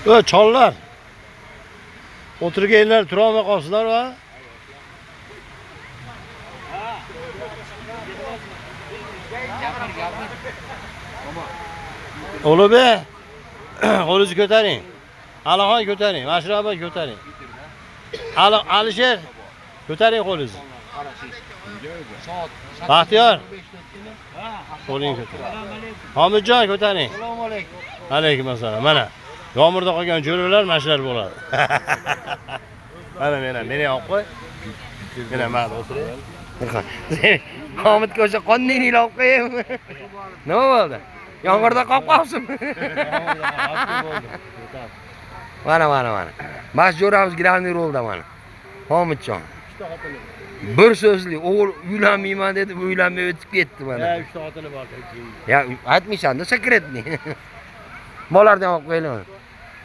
O chollar. O'tirganlar tura olmay qolsinlar va Ulug'bek, qo'lingizni ko'taring. Alixon ko'taring, Mashraba ko'taring. Alisher ko'taring qo'lingizni. Baxtiyor qo'lingni ko'taring. Homidjon ko'taring. Assalomu alaykum. Alaykum assalom. Mana yomg'irda qolgan jo'ralar mashlar bo'ladi. Mana meni olib qo'y. Meni mana o'tiring. Homid ko'cha qoningni olib qo'yaymi? Nima bo'ldi? Yomg'irda qolib qolibsizmi? Mana. Mas jo'ramiz gravniy rolda mana. Homidjon. Bir so'zli o'g'il uylanmayman dedi, uylanmay o'tib ketdi mana. Ya 3 ta xotini bor. Ya aytmaysan-da sekretni. Bolardan olib qo'yinglar.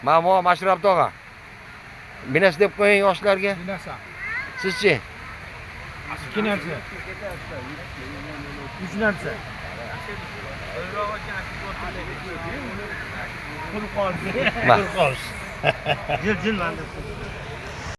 Mana Mashrab tog'a. Binas deb qo'ying yoshlarga. Binasa. Sizchi? 2 narsa. 3 narsa. Bak. Jil manda.